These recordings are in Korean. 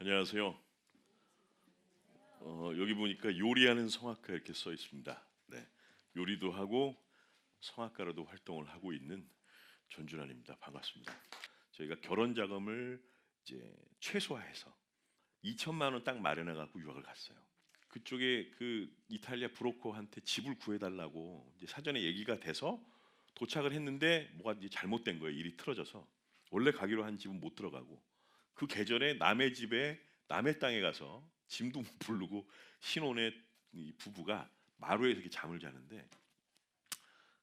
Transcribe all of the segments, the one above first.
안녕하세요. 여기 보니까 요리하는 성악가 이렇게 써 있습니다. 네, 요리도 하고 성악가로도 활동을 하고 있는 전준환입니다. 반갑습니다. 저희가 결혼 자금을 이제 최소화해서 2천만 원 딱 마련해 갖고 유학을 갔어요. 그쪽에 그 이탈리아 브로커한테 집을 구해달라고 이제 사전에 얘기가 돼서 도착을 했는데 뭐가 이제 잘못된 거예요. 일이 틀어져서 원래 가기로 한 집은 못 들어가고 그 계절에 남의 집에 남의 땅에 가서 짐도 못 부르고 신혼의 이 부부가 마루에서 이렇게 잠을 자는데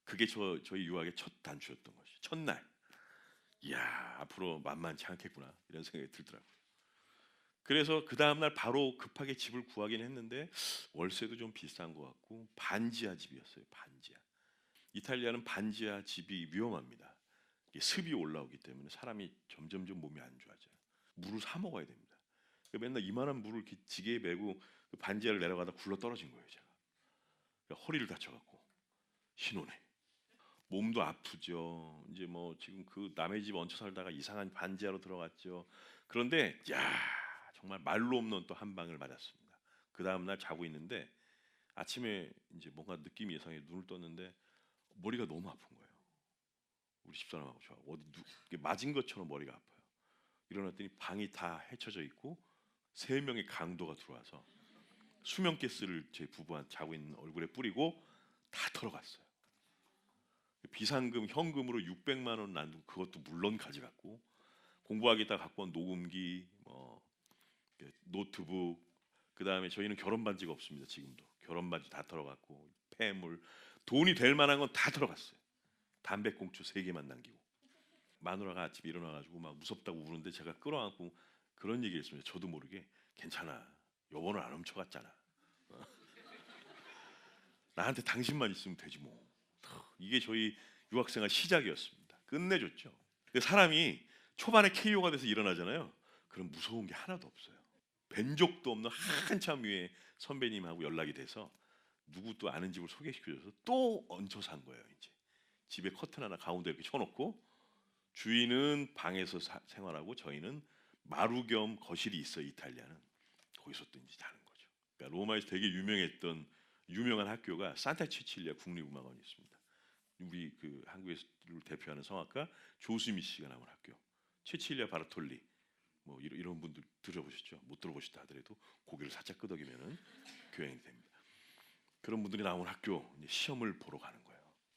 그게 저희 유학의 첫 단추였던 것이 첫날. 이야, 앞으로 만만치 않겠구나 이런 생각이 들더라고요. 그래서 그 다음날 바로 급하게 집을 구하긴 했는데 월세도 좀 비싼 것 같고 반지하 집이었어요. 반지하. 이탈리아는 반지하 집이 위험합니다. 이게 습이 올라오기 때문에 사람이 점점점 몸이 안 좋아져요. 물을 사 먹어야 됩니다. 맨날 이만한 물을 이렇게 지게에 메고 그 반지하를 내려가다 굴러 떨어진 거예요, 제가. 그러니까 허리를 다쳐갖고 신혼에 몸도 아프죠. 이제 뭐 지금 그 남의 집 얹혀 살다가 이상한 반지하로 들어갔죠. 그런데 야, 정말 말로 없는 또 한 방을 맞았습니다. 그 다음 날 자고 있는데 아침에 이제 뭔가 느낌이 이상해 눈을 떴는데 머리가 너무 아픈 거예요. 우리 집사람하고 저 어디 맞은 것처럼 머리가 아파요. 일어났더니 방이 다 헤쳐져 있고 세 명의 강도가 들어와서 수면 가스를 제 부부한 자고 있는 얼굴에 뿌리고 다 털어갔어요. 비상금 현금으로 600만 원 난도 그것도 물론 가져갔고 공부하겠다 갖고 온 녹음기, 뭐 노트북, 그 다음에 저희는 결혼 반지가 없습니다. 지금도 결혼 반지 다 털어갔고 폐물, 돈이 될 만한 건 다 털어갔어요. 담배꽁초 3개만 남기고 마누라가 아침에 일어나가지고 막 무섭다고 우는데 제가 끌어안고 그런 얘기했습니다. 저도 모르게 괜찮아. 여보는 안 훔쳐갔잖아. 나한테 당신만 있으면 되지 뭐. 이게 저희 유학생활 시작이었습니다. 끝내줬죠. 근데 사람이 초반에 KO가 돼서 일어나잖아요. 그럼 무서운 게 하나도 없어요. 뵌 적도 없는 한참 위에 선배님하고 연락이 돼서 누구 또 아는 집을 소개시켜줘서 또 얹혀 산 거예요. 이제 집에 커튼 하나 가운데 이렇게 쳐놓고 주인은 방에서 생활하고 저희는 마루 겸 거실이 있어요. 이탈리아는 거기서 또 이제 자는 거죠. 그러니까 로마에서 되게 유명했던 유명한 학교가 산타 치칠리아 국립음악원이 있습니다. 우리 그 한국에서 대표하는 성악가 조수미 씨가 나온 학교. 치칠리아 바르톨리 뭐 이런 분들 들어보셨죠? 못 들어보셨다 하더라도 고개를 살짝 끄덕이면은 교양이 됩니다. 그런 분들이 나온 학교 이제 시험을 보러 가는 거예요.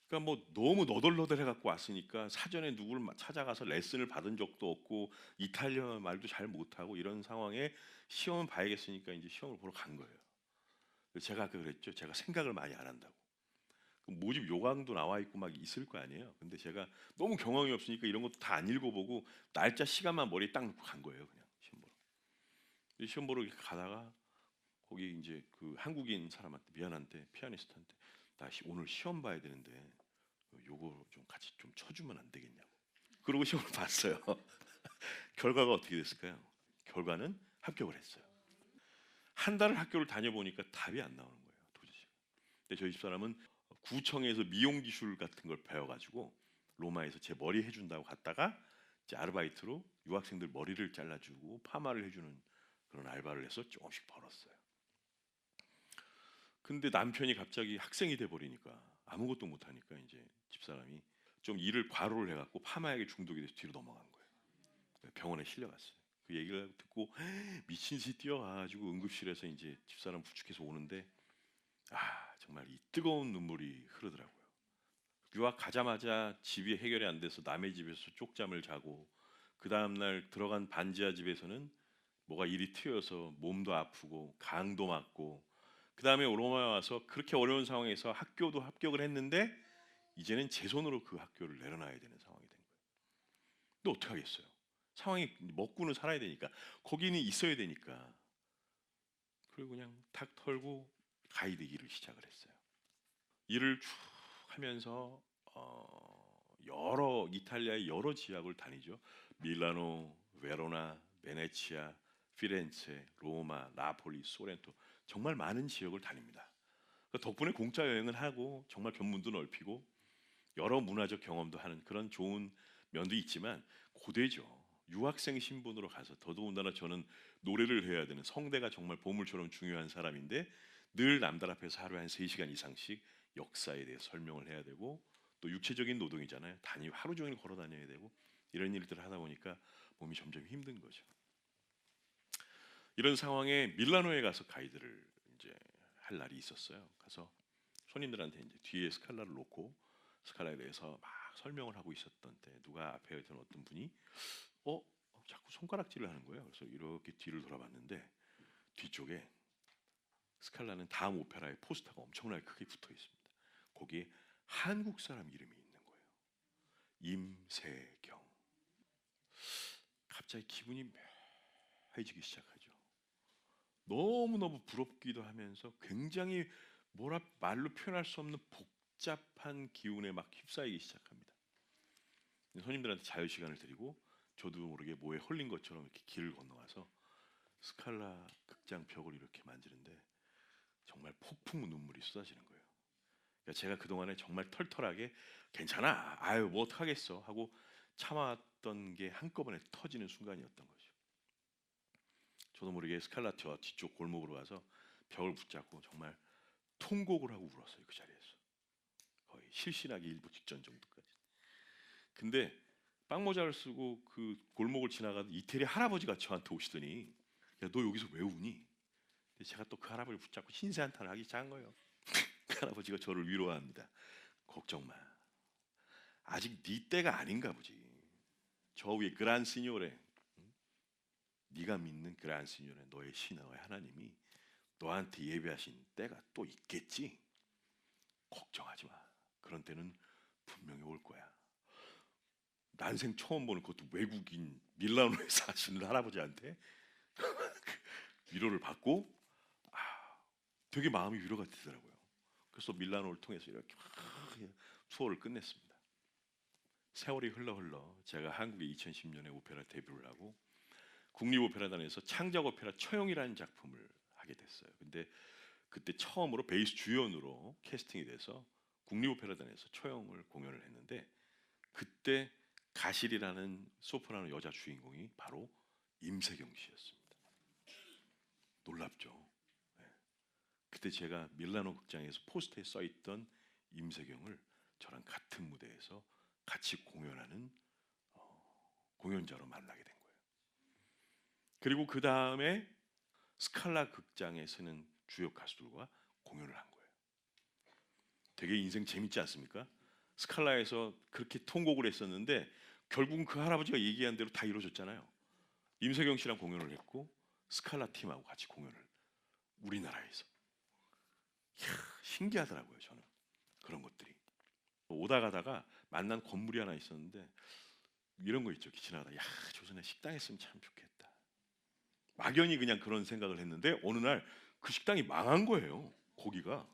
그러니까 뭐 너무 너덜너덜해 갖고 왔으니까 사전에 누구를 찾아가서 레슨을 받은 적도 없고 이탈리아 말도 잘 못하고 이런 상황에 시험을 봐야겠으니까 이제 시험을 보러 간 거예요. 제가 아까 그랬죠. 제가 생각을 많이 안 한다고. 그 모집 요강도 나와 있고 막 있을 거 아니에요. 근데 제가 너무 경험이 없으니까 이런 것도 다 안 읽어보고 날짜 시간만 머리에 딱 놓고 간 거예요. 그냥 시험 보러. 시험 보러 이렇게 가다가 거기 이제 그 한국인 사람한테 미안한데 피아니스트한테 나 오늘 시험 봐야 되는데 요거 좀 같이 좀 쳐주면 안 되겠냐고. 그러고 시험을 봤어요. 결과가 어떻게 됐을까요? 결과는 합격을 했어요. 한 달을 학교를 다녀보니까 답이 안 나오는 거예요. 도저히. 근데 저희 집사람은 구청에서 미용 기술 같은 걸 배워가지고 로마에서 제 머리 해준다고 갔다가 이제 아르바이트로 유학생들 머리를 잘라주고 파마를 해주는 그런 알바를 해서 조금씩 벌었어요. 근데 남편이 갑자기 학생이 돼 버리니까 아무것도 못 하니까 이제 집사람이 좀 일을 과로를 해갖고 파마약에 중독이 돼서 뒤로 넘어간 거예요. 병원에 실려갔어요. 그 얘기를 듣고 미친 듯이 뛰어가가지고 응급실에서 이제 집사람 부축해서 오는데 정말 이 뜨거운 눈물이 흐르더라고요. 유학 가자마자 집이 해결이 안 돼서 남의 집에서 쪽잠을 자고 그 다음날 들어간 반지하 집에서는 뭐가 일이 튀어서 몸도 아프고 강도 맞고 그 다음에 로마에 와서 그렇게 어려운 상황에서 학교도 합격을 했는데 이제는 제 손으로 그 학교를 내려놔야 되는 상황이 된 거예요. 또 어떻게 하겠어요? 상황이 먹고는 살아야 되니까 거기는 있어야 되니까 그리고 그냥 탁 털고 가이드 일을 시작을 했어요. 일을 쭉 하면서 여러 이탈리아의 여러 지역을 다니죠. 밀라노, 베로나, 베네치아, 피렌체, 로마, 나폴리, 소렌토 정말 많은 지역을 다닙니다. 덕분에 공짜 여행을 하고 정말 견문도 넓히고 여러 문화적 경험도 하는 그런 좋은 면도 있지만 고되죠. 유학생 신분으로 가서 더더군다나 저는 노래를 해야 되는 성대가 정말 보물처럼 중요한 사람인데 늘 남들 앞에서 하루에 한 3시간 이상씩 역사에 대해 설명을 해야 되고 또 육체적인 노동이잖아요. 하루 종일 걸어 다녀야 되고 이런 일들을 하다 보니까 몸이 점점 힘든 거죠. 이런 상황에 밀라노에 가서 가이드를 이제 할 날이 있었어요. 가서 손님들한테 이제 뒤에 스칼라를 놓고 스칼라에 대해서 막 설명을 하고 있었던 때 누가 앞에 있던 어떤 분이 자꾸 손가락질을 하는 거예요. 그래서 이렇게 뒤를 돌아봤는데 뒤쪽에 스칼라는 다음 오페라의 포스터가 엄청나게 크게 붙어 있습니다. 거기에 한국 사람 이름이 있는 거예요. 임세경. 갑자기 기분이 묘해지기 시작하죠. 너무너무 부럽기도 하면서 굉장히 말로 표현할 수 없는 복잡한 기운에 막 휩싸이기 시작합니다. 손님들한테 자유 시간을 드리고 저도 모르게 뭐에 홀린 것처럼 이렇게 길을 건너가서 스칼라 극장 벽을 이렇게 만지는데 정말 폭풍 눈물이 쏟아지는 거예요. 그러니까 제가 그동안에 정말 털털하게 괜찮아, 아유 뭐 어떡하겠어 하고 참아왔던 게 한꺼번에 터지는 순간이었던 거죠. 저도 모르게 스칼라티와 뒤쪽 골목으로 가서 벽을 붙잡고 정말 통곡을 하고 울었어요. 그 자리에서 거의 실신하기 일부 직전 정도까지. 근데 빵모자를 쓰고 그 골목을 지나가던 이태리 할아버지가 저한테 오시더니 야 너 여기서 왜 우니? 근데 제가 또 그 할아버지를 붙잡고 신세한탄을 하기 시작한 거예요. 그 할아버지가 저를 위로합니다. 걱정 마. 아직 네 때가 아닌가 보지. 저 위에 그란 시뇨레, 네가 믿는 그란 시뇨레, 너의 신하의 하나님이 너한테 예배하신 때가 또 있겠지. 걱정하지 마. 그런 때는 분명히 올 거야. 난생 처음 보는 그것도 외국인 밀라노에 사시는 할아버지한테 위로를 받고 되게 마음이 위로가 되더라고요. 그래서 밀라노를 통해서 이렇게 막 투어를 끝냈습니다. 세월이 흘러 제가 한국에 2010년에 오페라 데뷔를 하고 국립오페라단에서 창작 오페라 처형이라는 작품을 하게 됐어요. 근데 그때 처음으로 베이스 주연으로 캐스팅이 돼서 국립오페라단에서 처형을 공연을 했는데 그때 가실이라는 소프라노 여자 주인공이 바로 임세경 씨였습니다. 놀랍죠. 네. 그때 제가 밀라노 극장에서 포스터에 써있던 임세경을 저랑 같은 무대에서 같이 공연하는 공연자로 만나게 된 거예요. 그리고 그 다음에 스칼라 극장에 서는 주요 가수들과 공연을 한 거예요. 되게 인생 재밌지 않습니까? 스칼라에서 그렇게 통곡을 했었는데 결국은 그 할아버지가 얘기한 대로 다 이루어졌잖아요. 임세경 씨랑 공연을 했고 스칼라 팀하고 같이 공연을 우리나라에서. 이야, 신기하더라고요. 저는 그런 것들이. 오다 가다가 만난 건물이 하나 있었는데 이런 거 있죠. 지나가다 야 조선에 식당 했으면 참 좋겠다. 막연히 그냥 그런 생각을 했는데 어느 날 그 식당이 망한 거예요. 거기가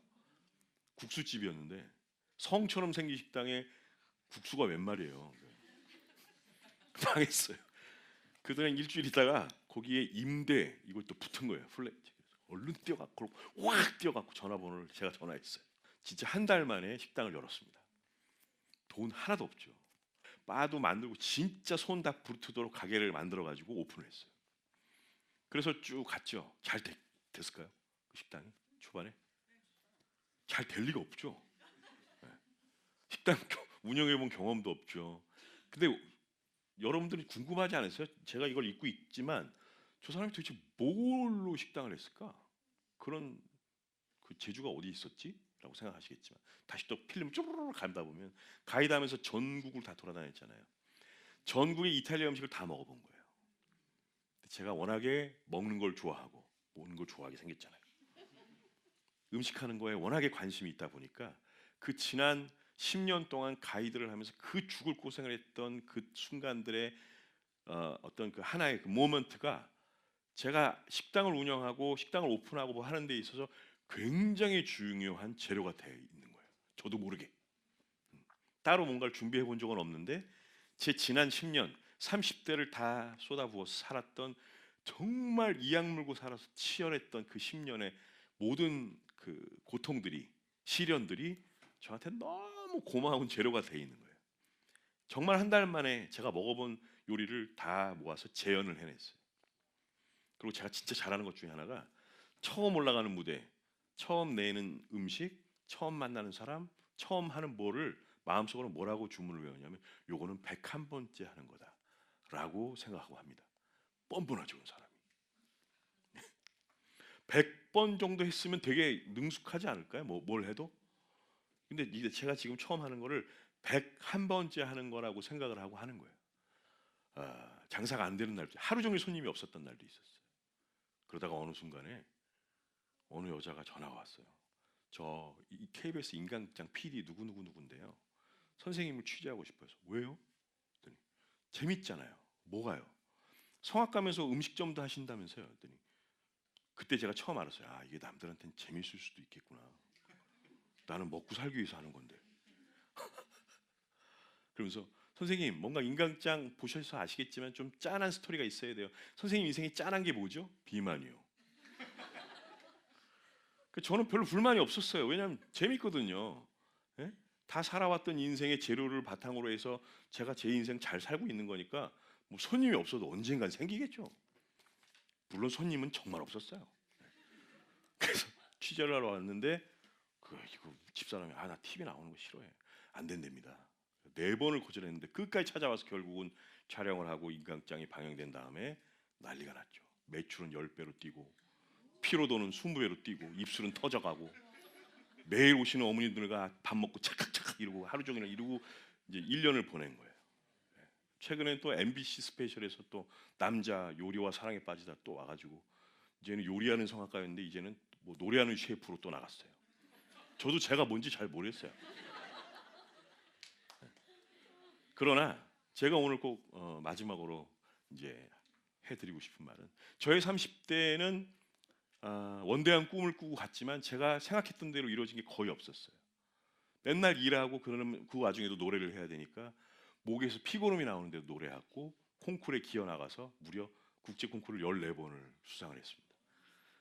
국수집이었는데 성처럼 생긴 식당에 국수가 웬 말이에요. 망했어요. 그다음에 일주일 있다가 거기에 임대 이걸 또 붙은 거예요. 플랫. 얼른 뛰어갖고 확 뛰어갖고 전화번호를 제가 전화했어요. 진짜 한 달 만에 식당을 열었습니다. 돈 하나도 없죠. 바도 만들고 진짜 손 다 부르트도록 가게를 만들어가지고 오픈을 했어요. 그래서 쭉 갔죠. 잘 됐을까요? 그 식당이 초반에 잘 될 리가 없죠. 네. 식당 운영해본 경험도 없죠. 근데 여러분들이 궁금하지 않으세요? 제가 이걸 잊고 있지만 저 사람이 도대체 뭘로 식당을 했을까? 그런 그 재주가 어디 있었지? 라고 생각하시겠지만 다시 또 필름 쪼르르 가다 보면 가이드하면서 전국을 다 돌아다녔잖아요. 전국의 이탈리아 음식을 다 먹어본 거예요. 제가 워낙에 먹는 걸 좋아하고 먹는 걸 좋아하게 생겼잖아요. 음식하는 거에 워낙에 관심이 있다 보니까 그 지난 10년 동안 가이드를 하면서 그 죽을 고생을 했던 그 순간들의 어떤 그 하나의 그 모먼트가 제가 식당을 운영하고 식당을 오픈하고 뭐 하는 데 있어서 굉장히 중요한 재료가 되어 있는 거예요. 저도 모르게. 따로 뭔가를 준비해 본 적은 없는데 제 지난 10년 30대를 다 쏟아부어서 살았던 정말 이악 물고 살아서 치열했던 그 10년의 모든 그 고통들이 시련들이 저한테 너무 고마운 재료가 되어 있는 거예요. 정말 한 달 만에 제가 먹어본 요리를 다 모아서 재현을 해냈어요. 그리고 제가 진짜 잘하는 것 중에 하나가 처음 올라가는 무대, 처음 내는 음식, 처음 만나는 사람, 처음 하는 뭐를 마음속으로 뭐라고 주문을 외우냐면 요거는 101번째 하는 거다라고 생각하고 합니다. 뻔뻔하죠, 그 사람이. 100번 정도 했으면 되게 능숙하지 않을까요? 뭘 해도? 근데 이제 제가 지금 처음 하는 거를 101번째 하는 거라고 생각을 하고 하는 거예요. 장사가 안 되는 날도 하루 종일 손님이 없었던 날도 있었어요. 그러다가 어느 순간에 어느 여자가 전화가 왔어요. 저 이 KBS 인간극장 PD 누구인데요. 선생님을 취재하고 싶어서. 왜요? 그랬더니 재밌잖아요. 뭐가요? 성악가면서 음식점도 하신다면서요. 그랬더니 그때 제가 처음 알았어요. 아, 이게 남들한테는 재밌을 수도 있겠구나. 나는 먹고 살기 위해서 하는 건데. 그러면서 선생님 뭔가 인간극장 보셔서 아시겠지만 좀 짠한 스토리가 있어야 돼요. 선생님 인생이 짠한 게 뭐죠? 비만이요. 저는 별로 불만이 없었어요. 왜냐하면 재밌거든요. 예? 다 살아왔던 인생의 재료를 바탕으로 해서 제가 제 인생 잘 살고 있는 거니까 뭐 손님이 없어도 언젠간 생기겠죠. 물론 손님은 정말 없었어요. 그래서 취재를 하러 왔는데 이거 집사람이 나 TV 나오는 거 싫어해. 안 된답니다. 4번을 거절했는데 끝까지 찾아와서 결국은 촬영을 하고 인강장이 방영된 다음에 난리가 났죠. 매출은 10배로 뛰고 피로도는 20배로 뛰고 입술은 터져가고 매일 오시는 어머니들과 밥 먹고 착각착각 이러고 하루 종일 이러고 이제 1년을 보낸 거예요. 최근에 또 MBC 스페셜에서 또 남자 요리와 사랑에 빠지다 또 와가지고 이제는 요리하는 성악가였는데 이제는 뭐 노래하는 셰프로 또 나갔어요. 저도 제가 뭔지 잘 모르겠어요. 그러나 제가 오늘 꼭 마지막으로 이제 해드리고 싶은 말은 저의 30대는 원대한 꿈을 꾸고 갔지만 제가 생각했던 대로 이루어진 게 거의 없었어요. 맨날 일하고 그러면 그 와중에도 노래를 해야 되니까 목에서 피고름이 나오는데도 노래하고 콩쿠르에 기어 나가서 무려 국제 콩쿠르를 14번을 수상을 했습니다.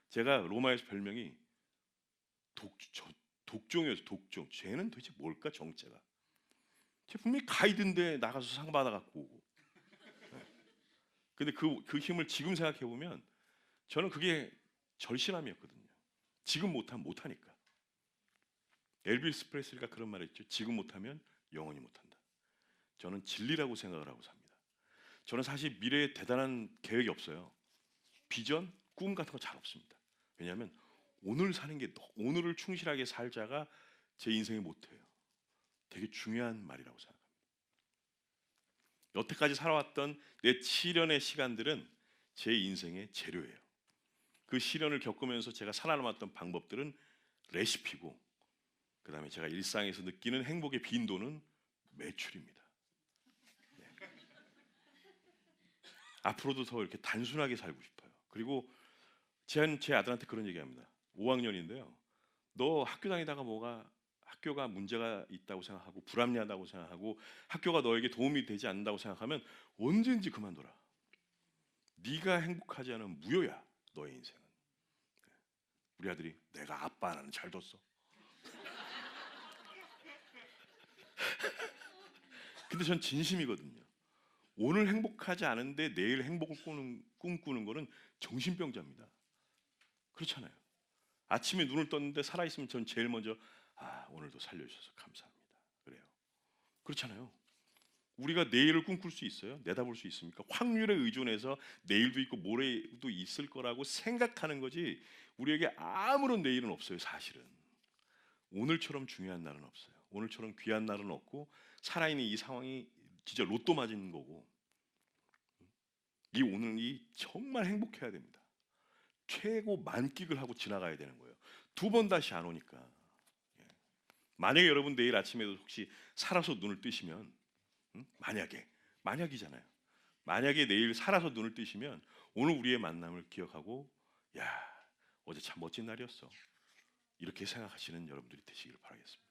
제가 로마에서 별명이 독종이었어요. 독종. 쟤는 도대체 뭘까 정체가. 쟤 분명히 가이드인데 나가서 상 받아갖고 오고. 근데 그 힘을 지금 생각해 보면 저는 그게 절실함이었거든요. 지금 못하면 못하니까. 엘비스 프레슬리가 그런 말했죠. 지금 못하면 영원히 못한다. 저는 진리라고 생각을 하고 삽니다. 저는 사실 미래에 대단한 계획이 없어요. 비전, 꿈 같은 거 잘 없습니다. 왜냐하면 오늘 사는 게 오늘을 충실하게 살자가 제 인생의 모토예요. 되게 중요한 말이라고 생각합니다. 여태까지 살아왔던 내 시련의 시간들은 제 인생의 재료예요. 그 시련을 겪으면서 제가 살아남았던 방법들은 레시피고 그 다음에 제가 일상에서 느끼는 행복의 빈도는 매출입니다. 네. 앞으로도 더 이렇게 단순하게 살고 싶어요. 그리고 제 아들한테 그런 얘기합니다. 5학년인데요. 너 학교 다니다가 학교가 문제가 있다고 생각하고 불합리하다고 생각하고 학교가 너에게 도움이 되지 않는다고 생각하면 언제든지 그만둬라. 네가 행복하지 않으면 무효야. 너의 인생은. 우리 아들이 내가 아빠 나는 잘 뒀어. 근데 전 진심이거든요. 오늘 행복하지 않은데 내일 행복을 꿈꾸는 거는 정신병자입니다. 그렇잖아요. 아침에 눈을 떴는데 살아있으면 전 제일 먼저 오늘도 살려주셔서 감사합니다. 그래요. 그렇잖아요. 우리가 내일을 꿈꿀 수 있어요? 내다볼 수 있습니까? 확률에 의존해서 내일도 있고 모레도 있을 거라고 생각하는 거지 우리에게 아무런 내일은 없어요. 사실은. 오늘처럼 중요한 날은 없어요. 오늘처럼 귀한 날은 없고 살아있는 이 상황이 진짜 로또 맞은 거고 이 오늘이 정말 행복해야 됩니다. 최고 만끽을 하고 지나가야 되는 거예요. 2번 다시 안 오니까. 예. 만약에 여러분 내일 아침에도 혹시 살아서 눈을 뜨시면 만약이잖아요. 만약에 내일 살아서 눈을 뜨시면 오늘 우리의 만남을 기억하고 야 어제 참 멋진 날이었어. 이렇게 생각하시는 여러분들이 되시길 바라겠습니다.